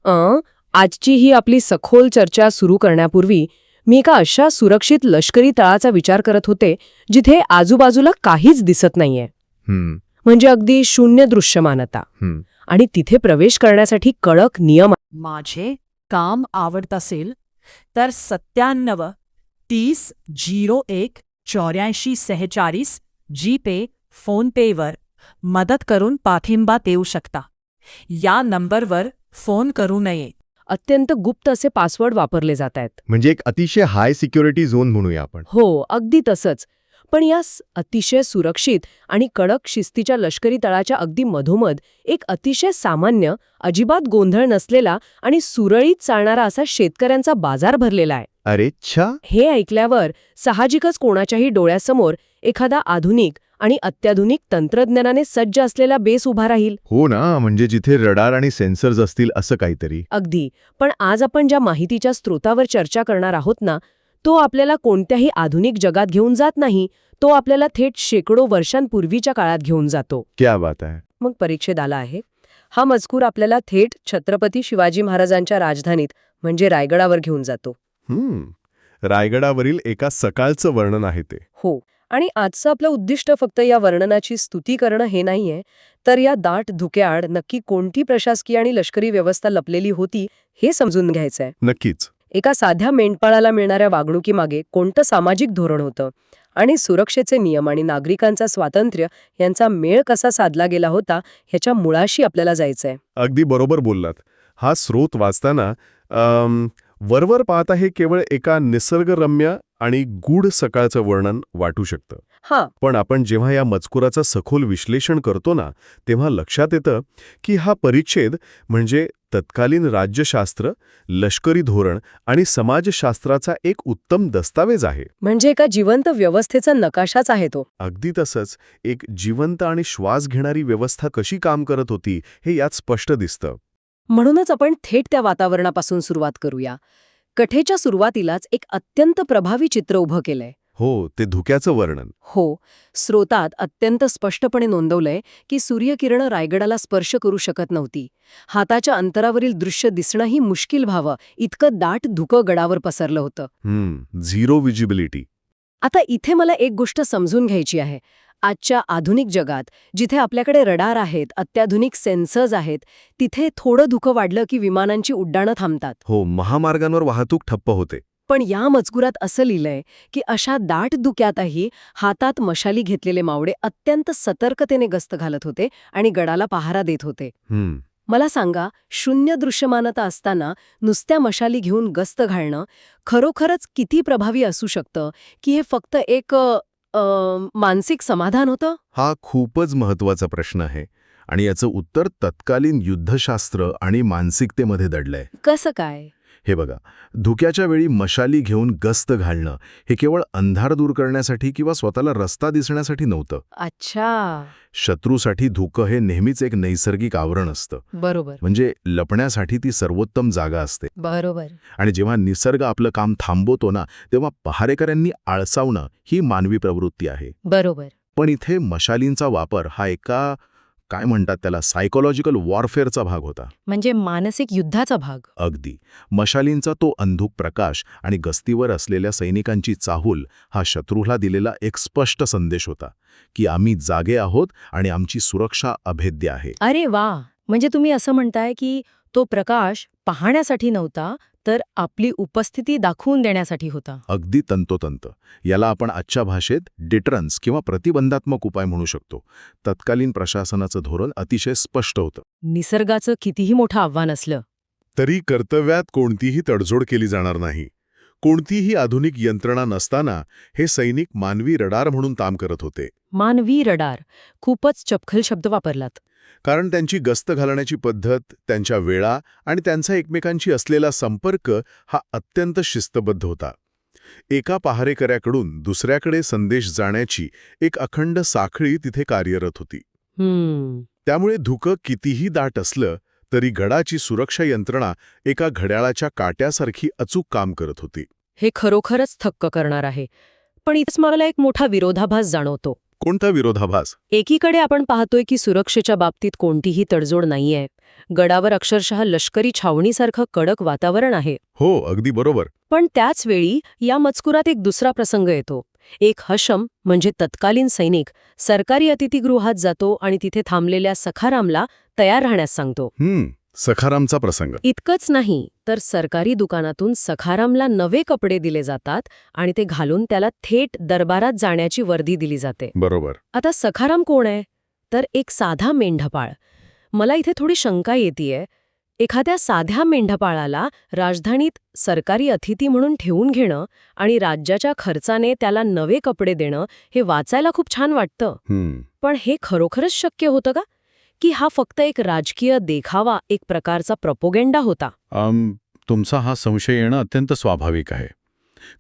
आजची ही आपली सखोल चर्चा सुरू करण्यापूर्वी मी एका अशा सुरक्षित लष्करी तळाचा विचार करत होते जिथे आजूबाजूला काहीच दिसत नाहीये. म्हणजे अगदी शून्य दृश्यमानता. आणि तिथे प्रवेश करण्यासाठी कडक नियम. माझे काम आवडत असेल तर 9730018446 जीपे फोनपेवर मदत करून पाठिंबा देऊ शकता. या नंबरवर फोन करू नये. अत्यंत गुप्त असे पासवर्ड वापरले जात आहेत. म्हणजे एक अतिशय हाय सिक्युरिटी झोन म्हणूया आपण. हो, अगदी तसंच. पण या अतिशय सुरक्षित आणि कडक शिस्तीच्या लष्करी तळाच्या अगदी मधोमध एक अतिशय सामान्य, अजिबात गोंधळ नसलेला आणि सुरळीत चालणारा असा शेतकऱ्यांचा बाजार भरलेला आहे. अरे छा. हे ऐकल्यावर साहजिकच कोणाच्याही डोळ्यासमोर एखादा आधुनिक आणि अत्याधुनिक तंत्रज्ञानाने सज्ज असलेला बेस उभा राहील. हो ना, म्हणजे जिथे रडार आणि सेन्सर्स असतील असं काहीतरी. अगदी. पण आज आपण ज्या माहितीच्या स्रोतावर चर्चा करणार आहोत ना, तो आपल्याला कोणत्याही आधुनिक जगात घेऊन जात नाही. तो आपल्याला थेट शेकडो वर्षांपूर्वीच्या काळात घेऊन जातो. क्या बात आहे. मग परीक्षेत आला आहे. हा मजकूर आपल्याला थेट छत्रपती शिवाजी महाराजांच्या राजधानीत म्हणजे रायगडावर घेऊन जातो. रायगडावरील एका सकाळचं वर्णन आहे ते. हो. आणि आजचं आपलं उद्दिष्ट फक्त या वर्णनाची स्तुती करणं हे नाहीये, तर या दाट धुक्याआड नक्की कोणती प्रशासकीय आणि लष्करी व्यवस्था लपलेली होती हे समजून घ्यायचंय. नक्कीच. एका साध्या मेंढपाळाला मिळणाऱ्या वागणुकीमागे कोणतं सामाजिक धोरण होतं आणि सुरक्षेचे नियम आणि नागरिकांचा स्वातंत्र्य यांचा मेळ कसा साधला गेला होता ह्याच्या मुळाशी आपल्याला जायचंय. अगदी बरोबर बोललात. हा स्रोत वाचताना वरवर पाहता हे केवळ एका निसर्गरम्य आणि गूढ सकाळचं वर्णन वाटू शकतं. पण आपण जेव्हा या मजकुराचं सखोल विश्लेषण करतो ना, तेव्हा लक्षात येतं की हा परिच्छेद म्हणजे तत्कालीन राज्यशास्त्र, लष्करी धोरण आणि समाजशास्त्राचा एक उत्तम दस्तावेज आहे. म्हणजे एका जिवंत व्यवस्थेचा नकाशाच आहे तो. अगदी तसंच. एक जिवंत आणि श्वास घेणारी व्यवस्था कशी काम करत होती हे यात स्पष्ट दिसतं. म्हणूनच आपण थेट त्या वातावरणापासून सुरुवात करूया. कथेच्या सुरुवातीलाच एक अत्यंत प्रभावी चित्र उभं केलंय. हो, ते धुक्याचं वर्णन. हो. स्रोतात अत्यंत स्पष्टपणे नोंदवलंय की सूर्यकिरणं रायगडाला स्पर्श करू शकत नव्हती. हाताच्या अंतरावरील दृश्य दिसणंही मुश्किल व्हावं इतकं दाट धुकं गडावर पसरलं होतं. Zero visibility. आता इथे मला एक गोष्ट समजून घ्यायची आहे. आजच्या आधुनिक जगात जिथे आपल्याकडे रडार आहेत, अत्याधुनिक सेन्सर्स आहेत, तिथे थोडं धुकं वाढलं की विमानांची उड्डाणं थांबतात. हो, महामार्गांवर वाहतूक ठप्प होते. पण या मजकुरात असं लिहिलंय की अशा दाट धुक्यातही हातात मशाली घेतलेले मावळे अत्यंत सतर्कतेने गस्त घालत होते आणि गडाला पहारा देत होते. मला सांगा, शून्य दृश्यमानता असताना नुसत्या मशाली घेऊन गस्त घालणं खरोखरच किती प्रभावी असू शकतं की हे फक्त एक मानसिक समाधान होतं? हा खूपच महत्वाचा प्रश्न आहे आणि याचं उत्तर तत्कालीन युद्धशास्त्र आणि मानसिकतेमध्ये दडलंय. कसं काय? हे बघा, धुक्याच्या वेळी मशाली घेऊन गस्त घालणं हे केवळ अंधार दूर करण्यासाठी किंवा स्वतःला रस्ता दिसण्यासाठी नव्हतं. अच्छा. शत्रूसाठी धुकं हे नेहमीच एक नैसर्गिक आवरण असतं. बरोबर. म्हणजे लपण्यासाठी ती सर्वोत्तम जागा असते. बरोबर. आणि जेव्हा निसर्ग आपलं काम थांबवतो ना, तेव्हा पहारेकऱ्यांनी आळसावणं ही मानवी प्रवृत्ती आहे. बरोबर. पण इथे मशालींचा वापर हा एका काय म्हणतात त्याला सायकोलॉजिकल वॉरफेअरचा भाग होता. म्हणजे मानसिक युद्धाचा भाग. अगदी. मशालींचा तो अंधुक प्रकाश आणि गस्तीवर असलेल्या सैनिकांची चाहूल हा शत्रूला दिलेला एक स्पष्ट संदेश होता की आम्ही जागे आहोत आणि आमची सुरक्षा अभेद्य आहे. अरे वा. म्हणजे तुम्ही असं म्हणताय की तो प्रकाश पाहण्यासाठी नव्हता, तर आपली उपस्थिती दाखवून देण्यासाठी होता. अगदी तंतोतंत. याला आपण आजच्या भाषेत डिटरन्स किंवा प्रतिबंधात्मक उपाय म्हणू शकतो. तत्कालीन प्रशासनाचं धोरण अतिशय स्पष्ट होतं. निसर्गाचं कितीही मोठं आव्हान असलं तरी कर्तव्यात कोणतीही तडजोड केली जाणार नाही. कोणतीही आधुनिक यंत्रणा नसताना हे सैनिक मानवी रडार म्हणून काम करत होते. मानवी रडार. खूपच चपखल शब्द वापरलात. कारण त्यांची गस्त घालण्याची पद्धत, त्यांच्या वेळा आणि त्यांचा एकमेकांशी असलेला संपर्क हा अत्यंत शिस्तबद्ध होता. एका पहारेकऱ्याकडून दुसऱ्याकडे संदेश जाण्याची एक अखंड साखळी तिथे कार्यरत होती. त्यामुळे धुकं कितीही दाट असलं तरी गडाची सुरक्षा यंत्रणा एका घड्याळाच्या काट्यासारखी अचूक काम करत होती. हे खरोखरच थक्क करणार आहे. पण इथेच मला एक मोठा विरोधाभास जाणवतो. कोणता विरोधाभास? एकीकडे आपण पाहतोय की सुरक्षेच्या बाबतीत कोणतीही तडजोड नाहीये. गडावर अक्षरशः लष्करी छावणीसारखं कडक वातावरण आहे. हो, अगदी बरोबर. पण त्याच वेळी या मजकुरात एक दुसरा प्रसंग येतो. एक हशम म्हणजे तत्कालीन सैनिक सरकारी अतिथीगृहात जातो आणि तिथे थांबलेल्या सखारामला तयार राहण्यास सांगतो. सखारामचा प्रसंग. इतकंच नाही तर सरकारी दुकानातून सखारामला नवे कपडे दिले जातात आणि ते घालून त्याला थेट दरबारात जाण्याची वर्दी दिली जाते. बरोबर. आता सखाराम कोण आहे? तर एक साधा मेंढपाळ. मला इथे थोडी शंका येतेय. एखाद्या साध्या मेंढपाळाला राजधानीत सरकारी अतिथी म्हणून ठेवून घेणं आणि राज्याच्या खर्चाने त्याला नवे कपडे देणं हे वाचायला खूप छान वाटतं. पण हे खरोखरच शक्य होतं का? की हा फक्त एक राजकीय देखावा, एक प्रकारचा प्रोपोगेंडा होता? तुमचा हा संशय येणं अत्यंत स्वाभाविक आहे.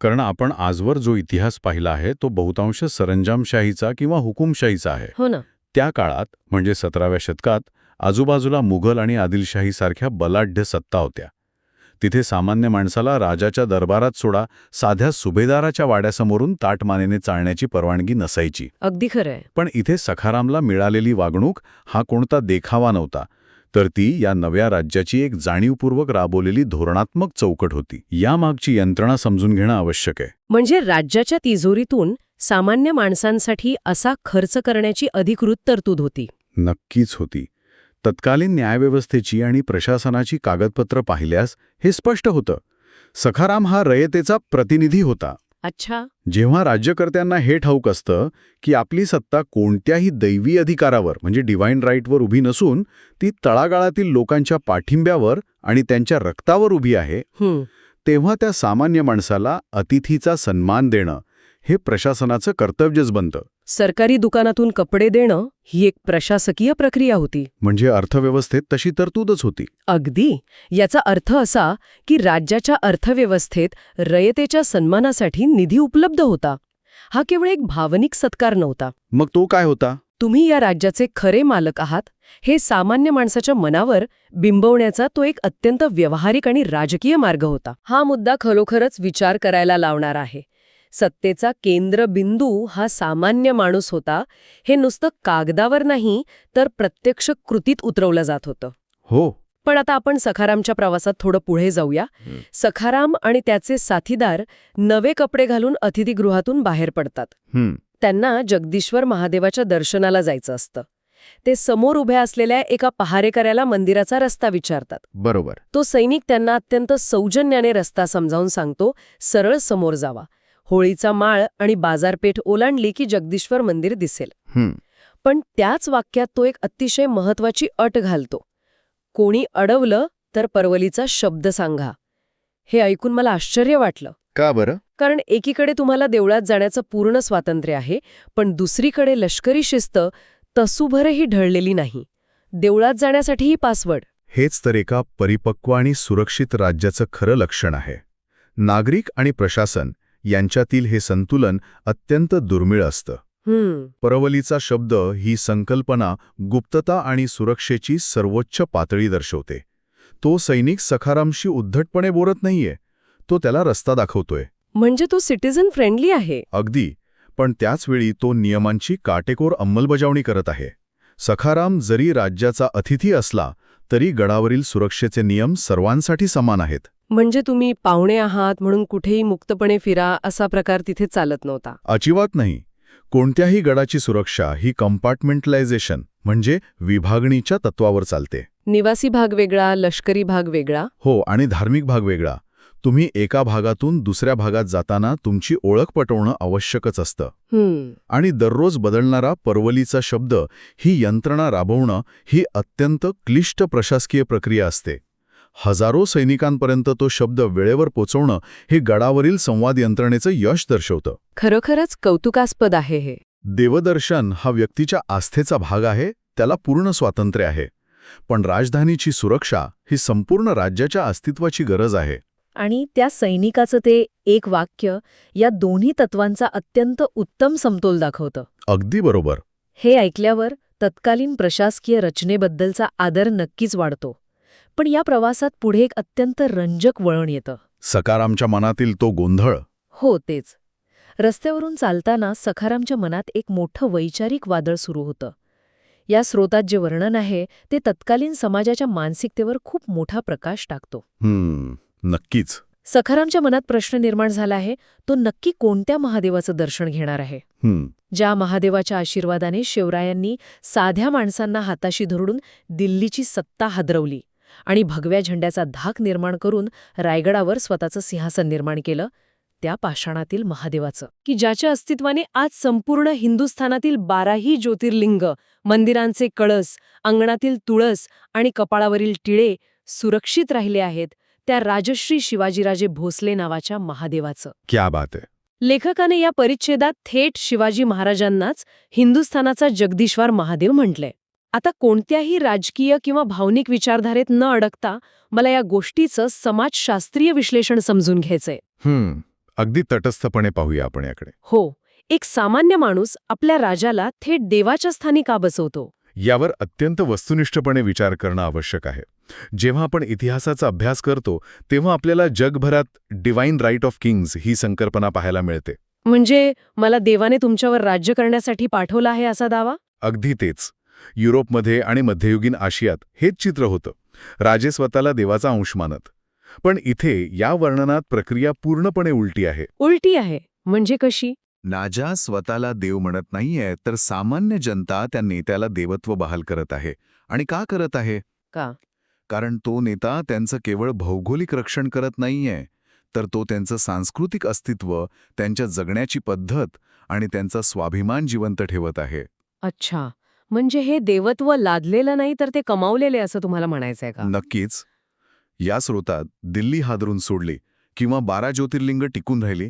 कारण आपण आजवर जो इतिहास पाहिला आहे तो बहुतांश सरंजामशाहीचा किंवा हुकुमशाहीचा आहे. हो ना. त्या काळात म्हणजे 17व्या शतकात आजूबाजूला मुघल आणि आदिलशाहीसारख्या बलाढ्य सत्ता होत्या. तिथे सामान्य माणसाला राजाच्या दरबारात सोडा साध्या सुभेदाराच्या वाड्यासमोरून ताटमानेने चालण्याची परवानगी नसायची. अगदी खरंय. पण इथे सखारामला मिळालेली वागणूक हा कोणता देखावा नव्हता, तर ती या नव्या राज्याची एक जाणीवपूर्वक राबवलेली धोरणात्मक चौकट होती. यामागची यंत्रणा समजून घेणं आवश्यक आहे. म्हणजे राज्याच्या तिजोरीतून सामान्य माणसांसाठी असा खर्च करण्याची अधिकृत तरतूद होती. नक्कीच होती. तत्कालीन न्यायव्यवस्थेची आणि प्रशासनाची कागदपत्र पाहिल्यास हे स्पष्ट होतं. सखाराम हा रयतेचा प्रतिनिधी होता. अच्छा. जेव्हा राज्यकर्त्यांना हे ठाऊक असतं की आपली सत्ता कोणत्याही दैवी अधिकारावर म्हणजे डिवाइन राईटवर उभी नसून ती तळागाळातील लोकांच्या पाठिंब्यावर आणि त्यांच्या रक्तावर उभी आहे, तेव्हा त्या सामान्य माणसाला अतिथीचा सन्मान देणं हे प्रशासनाचं कर्तव्यच बनतं. सरकारी दुकानातून कपडे देणं ही एक प्रशासकीय प्रक्रिया होती. म्हणजे अर्थव्यवस्थेत तशी तरतूदच होती. अगदी. याचा अर्थ असा की राज्याच्या अर्थव्यवस्थेत रयतेच्या सन्मानासाठी निधी उपलब्ध होता. हा केवळ एक भावनिक सत्कार नव्हता. मग तो काय होता? तुम्ही या राज्याचे खरे मालक आहात हे सामान्य माणसाच्या मनावर बिंबवण्याचा तो एक अत्यंत व्यावहारिक आणि राजकीय मार्ग होता. हा मुद्दा खरोखरच विचार करायला लावणार आहे. सत्तेचा केंद्रबिंदू हा सामान्य माणूस होता हे नुसतं कागदावर नाही तर प्रत्यक्ष कृतीत उतरवलं जात होतं. हो. पण आता आपण सखारामच्या प्रवासात थोडं पुढे जाऊया. सखाराम आणि त्याचे साथीदार नवे कपडे घालून अतिथीगृहातून बाहेर पडतात. त्यांना जगदीश्वर महादेवाच्या दर्शनाला जायचं असतं. ते समोर उभ्या असलेल्या एका पहारेकऱ्याला मंदिराचा रस्ता विचारतात. बरोबर. तो सैनिक त्यांना अत्यंत सौजन्याने रस्ता समजावून सांगतो, सरळ समोर जावा. होळीचा माळ आणि बाजारपेठ ओलांडली की जगदीश्वर मंदिर दिसेल. पण त्याच वाक्यात तो एक अतिशय महत्वाची अट घालतो. कोणी अडवलं तर परवलीचा शब्द सांगा. हे ऐकून मला आश्चर्य वाटलं. का बरं? कारण एकीकडे तुम्हाला देवळात जाण्याचं पूर्ण स्वातंत्र्य आहे, पण दुसरीकडे लष्करी शिस्त तसूभरही ढळलेली नाही. देवळात जाण्यासाठीही पासवर्ड. हेच तर एका परिपक्व आणि सुरक्षित राज्याचं खरं लक्षण आहे. नागरिक आणि प्रशासन यांच्यातील हे संतुलन अत्यंत दुर्मिळ असतं. परवलीचा शब्द ही संकल्पना गुप्तता आणि सुरक्षेची सर्वोच्च पातळी दर्शवते. तो सैनिक सखारामशी उद्धटपणे बोलत नाहीये, तो त्याला रस्ता दाखवतोय. म्हणजे तो सिटिझन फ्रेंडली आहे. अगदी. पण त्याचवेळी तो नियमांची काटेकोर अंमलबजावणी करत आहे. सखाराम जरी राज्याचा अतिथी असला तरी गडावरील सुरक्षेचे नियम सर्वांसाठी समान आहेत. म्हणजे तुम्ही पाहुणे आहात म्हणून कुठेही मुक्तपणे फिरा असा प्रकार तिथे चालत नव्हता. अजिबात नाही. कोणत्याही गडाची सुरक्षा ही कंपार्टमेंटलायझेशन म्हणजे विभागणीच्या तत्वावर चालते. निवासी भाग वेगळा, लष्करी भाग वेगळा. हो, आणि धार्मिक भाग वेगळा. तुम्ही एका भागातून दुसऱ्या भागात जाताना तुमची ओळख पटवणं आवश्यकच असतं. आणि दररोज बदलणारा परवलीचा शब्द ही यंत्रणा राबवणं ही अत्यंत क्लिष्ट प्रशासकीय प्रक्रिया असते. हजारो सैनिकांपर्यंत तो शब्द वेळेवर पोचवणं हे गडावरील संवाद यंत्रणेचं यश दर्शवतं. खरोखरच कौतुकास्पद आहे हे. देवदर्शन हा व्यक्तीच्या आस्थेचा भाग आहे, त्याला पूर्ण स्वातंत्र्य आहे. पण राजधानीची सुरक्षा ही संपूर्ण राज्याच्या अस्तित्वाची गरज आहे. आणि त्या सैनिकाचं ते एक वाक्य या दोन्ही तत्वांचा अत्यंत उत्तम समतोल दाखवतं. अगदी बरोबर. हे ऐकल्यावर तत्कालीन प्रशासकीय रचनेबद्दलचा आदर नक्कीच वाढतो. पण या प्रवासात पुढे एक अत्यंत रंजक वळण येतं. सखारामच्या मनातील तो गोंधळ. हो, तेच. रस्त्यावरून चालताना सखारामच्या मनात एक मोठं वैचारिक वादळ सुरू होतं. या स्रोतात जे वर्णन आहे ते तत्कालीन समाजाच्या मानसिकतेवर खूप मोठा प्रकाश टाकतो. नक्कीच. सखारामच्या मनात प्रश्न निर्माण झाला आहे, तो नक्की कोणत्या महादेवाचं दर्शन घेणार आहे? ज्या महादेवाच्या आशीर्वादाने शिवरायांनी साध्या माणसांना हाताशी धरून दिल्लीची सत्ता हादरवली आणि भगव्या झेंड्याचा धाक निर्माण करून रायगडावर स्वतःचं सिंहासन निर्माण केलं, त्या पाषाणातील महादेवाचं, की ज्याच्या अस्तित्वाने आज संपूर्ण हिंदुस्थानातील 12ही ज्योतिर्लिंग, मंदिरांचे कळस, अंगणातील तुळस आणि कपाळावरील टिळे सुरक्षित राहिले आहेत, त्या राजश्री शिवाजीराजे भोसले नावाच्या महादेवाचं. क्या बात आहे. लेखकाने या परिच्छेदात थेट शिवाजी महाराजांनाच हिंदुस्थानाचा जगदीश्वर महादेव म्हटलंय. आता कोणत्याही राजकीय किंवा भावनिक विचारधारेत न अडकता मला या गोष्टीचं समाजशास्त्रीय विश्लेषण समजून घ्यायचंय. अगदी तटस्थपणे पाहूया आपण याकडे. हो, एक सामान्य माणूस आपल्या राजाला थेट देवाच्या स्थानी का बसवतो? यावर अत्यंत वस्तुनिष्ठपणे विचार करणं आवश्यक आहे. जेव्हा आपण इतिहासाचा अभ्यास करतो तेव्हा आपल्याला जगभरात डिवाइन राईट ऑफ किंग्स ही संकल्पना पाहायला मिळते. म्हणजे मला देवाने तुमच्यावर राज्य करण्यासाठी पाठवलं आहे असा दावा? अगदी तेच. युरोपमध्ये आणि मध्ययुगीन आशियात हेच चित्र होतं. राजे स्वतःला देवाचा अंश मानत. पण इथे या वर्णनात प्रक्रिया पूर्णपणे उलटी आहे. उलटी आहे म्हणजे कशी? राजा स्वतःला देव म्हणत नाहीये, तर सामान्य जनता त्या नेत्याला देवत्व बहाल करत आहे. आणि का करत आहे? का? कारण तो नेता त्यांचं केवळ भौगोलिक रक्षण करत नाहीये, तर तो त्यांचं सांस्कृतिक अस्तित्व, त्यांच्या जगण्याची पद्धत आणि त्यांचा स्वाभिमान जिवंत ठेवत आहे. अच्छा, म्हणजे हे देवत्व लादलेलं नाही तर ते कमावलेले असं तुम्हाला म्हणायचंय का? नक्कीच. या स्रोतात दिल्ली हादरून सोडली किंवा 12 ज्योतिर्लिंग टिकून राहिली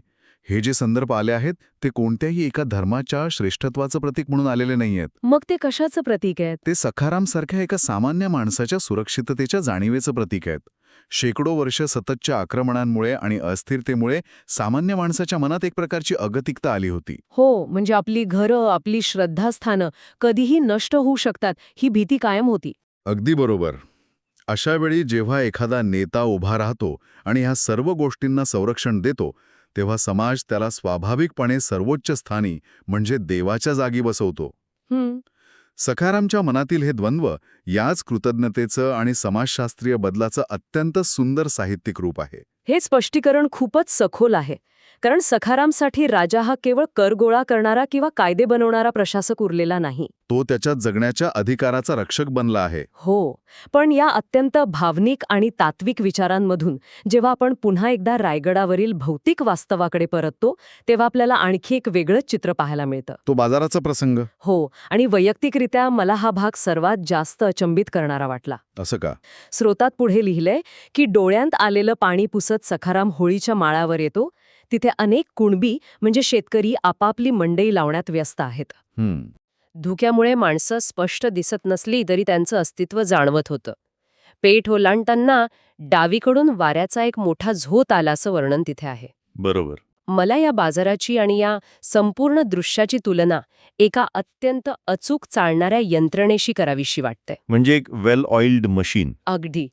हे जे संदर्भ आले आहेत ते कोणत्याही एका धर्माच्या श्रेष्ठत्वाचं प्रतीक म्हणून आलेले नाहीयेत. मग ते कशाचं प्रतीक आहे? ते सखारामसारख्या एका सामान्य माणसाच्या सुरक्षिततेच्या जाणीवेचं प्रतीक आहेत. शेकडो वर्ष सततच्या आक्रमणांमुळे आणि अस्थिरतेमुळे सामान्य माणसाच्या मनात एक प्रकारची अगतिकता आली होती. हो, म्हणजे आपली घरं, आपली श्रद्धास्थानं कधीही नष्ट होऊ शकतात ही भीती कायम होती. अगदी बरोबर. अशा वेळी जेव्हा एखादा नेता उभा राहतो आणि ह्या सर्व गोष्टींना संरक्षण देतो तेव्हा समाज त्याला स्वाभाविकपणे सर्वोच्च स्थानी म्हणजे देवाच्या जागी बसवतो. सखारामच्या मनातील हे द्वंद्व याच कृतज्ञतेचं आणि समाजशास्त्रीय बदलाचं अत्यंत सुंदर साहित्यिक रूप आहे. हे स्पष्टीकरण खूपच सखोल आहे, कारण सखारामसाठी राजा हा केवळ कर गोळा करणारा किंवा कायदे बनवणारा प्रशासक उरलेला नाही. तो त्याच्या जगण्याच्या अधिकाराचा रक्षक बनला आहे. हो, पण या अत्यंत भावनिक आणि तात्विक विचारांमधून जेव्हा आपण पुन्हा एकदा रायगडावरील भौतिक वास्तवाकडे परततो तेव्हा आपल्याला आणखी एक वेगळंच चित्र पाहायला मिळतं. तो बाजाराचा प्रसंग. हो, आणि वैयक्तिकरित्या मला हा भाग सर्वात जास्त अचंबित करणारा वाटला. असं का? स्रोतात पुढे लिहिलंय की डोळ्यांत आलेलं पाणी पुसत सखाराम होळीच्या माळावर येतो. तिथे अनेक कुणबी म्हणजे शेतकरी आपापली मंडई लावण्यात व्यस्त आहेत. धुक्यामुळे माणसं स्पष्ट दिसत नसली तरी त्यांचं अस्तित्व जाणवत होतं. पेठ ओलांडताना डावीकडून वाऱ्याचा एक मोठा झोत आल्याचं वर्णन तिथे आहे. बरोबर. मला या बाजाराची आणि या संपूर्ण दृश्याची तुलना एका अत्यंत अचूक चालणाऱ्या यंत्रणेशी करावीशी वाटते. म्हणजे एक वेल ऑइल्ड मशीन. अगदी.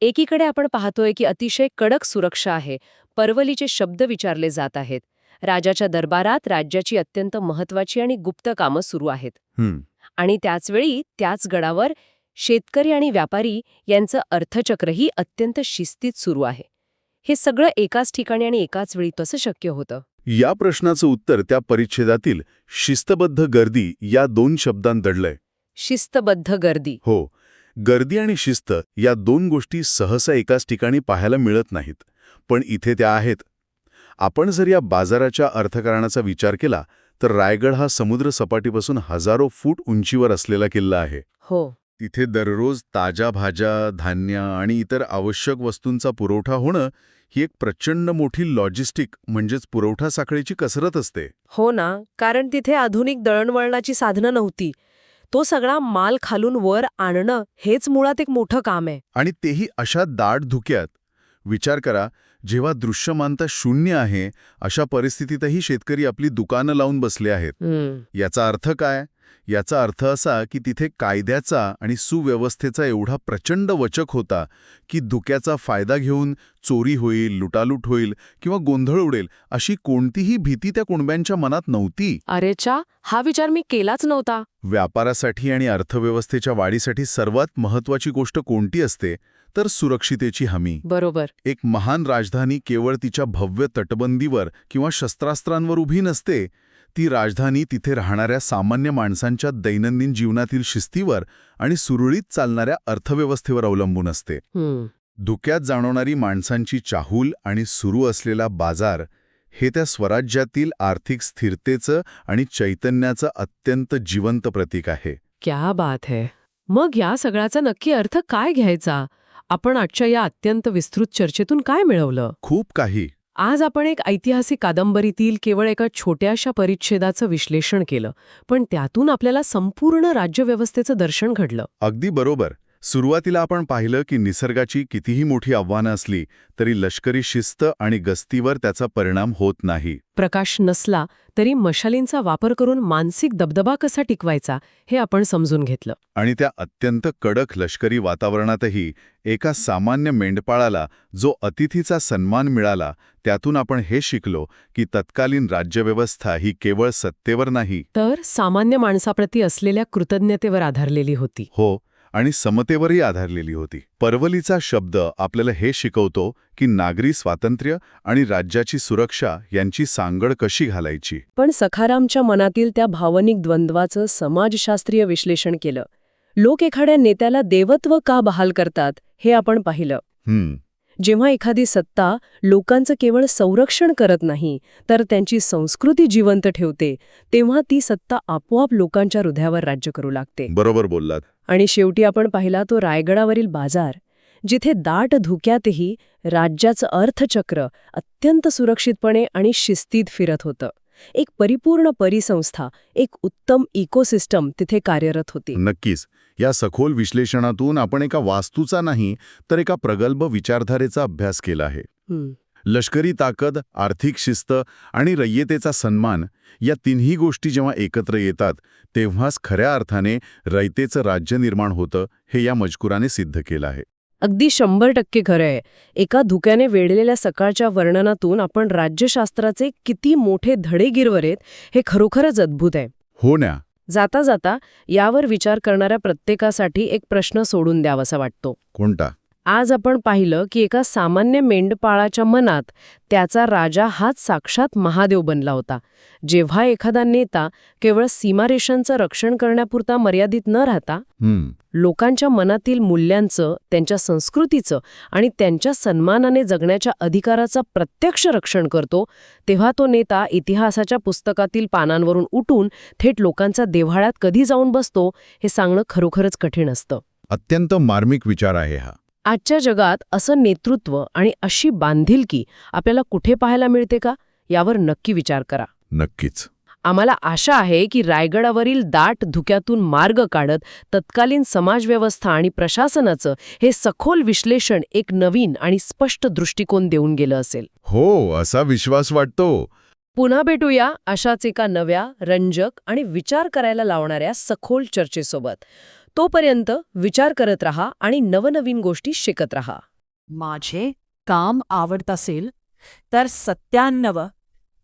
एकीकडे आपण पाहतोय की अतिशय कडक सुरक्षा आहे, परवलीचे शब्द विचारले जात आहेत. राजाच्या दरबारात राज्याची अत्यंत महत्वाची आणि गुप्त कामं सुरू आहेत. आणि त्याचवेळी त्याच गडावर शेतकरी आणि व्यापारी यांचं अर्थचक्रही अत्यंत शिस्तीत सुरू आहे. हे सगळं एकाच ठिकाणी आणि एकाच वेळी कसं शक्य होतं? या प्रश्नाचं उत्तर त्या परिच्छेदातील शिस्तबद्ध गर्दी या 2 शब्दांत दडलंय. शिस्तबद्ध गर्दी. हो, गर्दी आणि शिस्त या 2 गोष्टी सहसा एकाच ठिकाणी पाहायला मिळत नाहीत, पण इथे त्या आहेत. आपण जर या बाजाराच्या अर्थकारणाचा विचार केला तर रायगड हा समुद्र सपाटीपासून हजारो फूट उंचीवर असलेला किल्ला आहे. हो. तिथे दररोज ताज्या भाज्या, धान्य आणि इतर आवश्यक वस्तूंचा पुरवठा होणं ही एक प्रचंड मोठी लॉजिस्टिक म्हणजेच पुरवठा साखळीची कसरत असते. हो ना, कारण तिथे आधुनिक दळणवळणाची साधनं नव्हती. तो सगळा माल खालून वर आणणं हेच मुळात एक मोठं काम आहे. आणि तेही अशा दाट धुक्यात. विचार करा, जेव्हा दृश्यमानता शून्य आहे अशा परिस्थितीतही शेतकरी आपली दुकानं लावून बसले आहेत. याचा अर्थ काय? याचा अर्थ असा की तिथे कायद्याचा आणि सुव्यवस्थेचा एवढा प्रचंड वचक होता की धुक्याचा फायदा घेऊन चोरी होईल, लुटालूट होईल किंवा गोंधळ उडेल अशी कोणतीही भीती त्या कुणब्यांच्या मनात नव्हती. अरेच्या, हा विचार मी केलाच नव्हता. व्यापारासाठी आणि अर्थव्यवस्थेच्या वाढीसाठी सर्वात महत्त्वाची गोष्ट कोणती असते तर सुरक्षितेची हमी. बरोबर. एक महान राजधानी केवळ तिच्या भव्य तटबंदीवर किंवा शस्त्रास्त्रांवर उभी नसते. ती राजधानी तिथे राहणाऱ्या सामान्य माणसांच्या दैनंदिन जीवनातील शिस्तीवर आणि सुरळीत चालणाऱ्या अर्थव्यवस्थेवर अवलंबून असते. धुक्यात जाणवणारी माणसांची चाहूल आणि सुरू असलेला बाजार हे त्या स्वराज्यातील आर्थिक स्थिरतेचं आणि चैतन्याचं अत्यंत जिवंत प्रतीक आहे. क्या बात है. मग या सगळ्याचा नक्की अर्थ काय घ्यायचा? आपण आजच्या या अत्यंत विस्तृत चर्चेतून काय मिळवलं? खूप काही. आज आपण एक ऐतिहासिक कादंबरीतील केवळ एका छोट्याशा परिच्छेदाचं विश्लेषण केलं, पण त्यातून आपल्याला संपूर्ण राज्यव्यवस्थेचं दर्शन घडलं. अगदी बरोबर. सुरुवातीला आपण पाहिलं की निसर्गाची कितीही मोठी आव्हानं असली तरी लष्करी शिस्त आणि गस्तीवर त्याचा परिणाम होत नाही. प्रकाश नसला तरी मशालींचा वापर करून मानसिक दबदबा कसा टिकवायचा हे आपण समजून घेतलं. आणि त्या अत्यंत कडक लष्करी वातावरणातही एका सामान्य मेंढपाळाला जो अतिथीचा सन्मान मिळाला त्यातून आपण हे शिकलो की तत्कालीन राज्यव्यवस्था ही केवळ सत्तेवर नाही तर सामान्य माणसाप्रती असलेल्या कृतज्ञतेवर आधारलेली होती. हो, आणि समतेवरही आधारलेली होती. परवलीचा शब्द आपल्याला हे शिकवतो की नागरी स्वातंत्र्य आणि राज्याची सुरक्षा यांची सांगड कशी घालायची. पण सखारामच्या मनातील त्या भावनिक द्वंद्वाचं समाजशास्त्रीय विश्लेषण केलं. लोक एखाद्या नेत्याला देवत्व का बहाल करतात हे आपण पाहिलं. जेव्हा एखादी सत्ता लोकांचं केवळ संरक्षण करत नाही तर त्यांची संस्कृती जिवंत ठेवते, तेव्हा ती सत्ता आपोआप लोकांच्या हृदयावर राज्य करू लागते. बरोबर बोललात. आणि शेवटी आपण पाहिला तो रायगडावरील बाजार, जिथे दाट धुक्यातही राज्याचं अर्थचक्र अत्यंत सुरक्षितपणे आणि शिस्तीत फिरत होतं. एक परिपूर्ण परिसंस्था, एक उत्तम इकोसिस्टम तिथे कार्यरत होती. नक्कीच. या सखोल विश्लेषणातून आपण एका वास्तूचा नाही तर एका प्रगल्भ विचारधारेचा अभ्यास केला आहे. लष्करी ताकद, आर्थिक शिस्त आणि रय्यतेचा सन्मान या तिन्ही गोष्टी जेव्हा एकत्र येतात तेव्हाच खऱ्या अर्थाने रयतेचं राज्य निर्माण होतं हे या मजकुराने सिद्ध केलं आहे. अगदी 100% खरं आहे. एका धुक्याने वेढलेल्या सकाळच्या वर्णनातून आपण राज्यशास्त्राचे किती मोठे धडे गिरवरेत हे खरोखरच अद्भुत आहे. हो ना. जाता जाता यावर विचार करणाऱ्या प्रत्येकासाठी एक प्रश्न सोडून द्यावासा वाटतो. कोणता? आज आपण पाहिलं की एका सामान्य मेंढपाळाच्या मनात त्याचा राजा हाच साक्षात महादेव बनला होता. जेव्हा एखादा नेता केवळ सीमारेषांचं रक्षण करण्यापुरता मर्यादित न राहता लोकांच्या मनातील मूल्यांचं, त्यांच्या संस्कृतीचं आणि त्यांच्या सन्मानाने जगण्याच्या अधिकाराचं प्रत्यक्ष रक्षण करतो, तेव्हा तो नेता इतिहासाच्या पुस्तकातील पानांवरून उठून थेट लोकांचा देव्हाळ्यात कधी जाऊन बसतो हे सांगणं खरोखरच कठीण असतं. अत्यंत मार्मिक विचार आहे हा. आजच्या जगात असं नेतृत्व आणि अशी बांधिलकी आपल्याला कुठे पाहायला मिळते का यावर नक्की विचार करा. नक्कीच. आम्हाला आशा आहे की रायगडावरील दाट धुक्यातून मार्ग काढत तत्कालीन समाजव्यवस्था आणि प्रशासनाचं हे सखोल विश्लेषण एक नवीन आणि स्पष्ट दृष्टिकोन देऊन गेलं असेल. हो, असा विश्वास वाटतो. पुन्हा भेटूया अशाच एका नव्या, रंजक आणि विचार करायला लावणाऱ्या सखोल चर्चेसोबत. तोपर्यंत विचार करत रहा आणि नवनवीन गोष्टी शिकत रहा. माझे काम आवडत असेल तर 97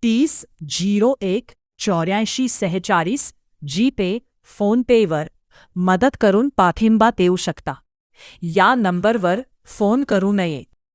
30 01 84 46 जीपे, फोनपेवर मदत करून पाठिंबा देऊ शकता. या नंबरवर फोन करू नये.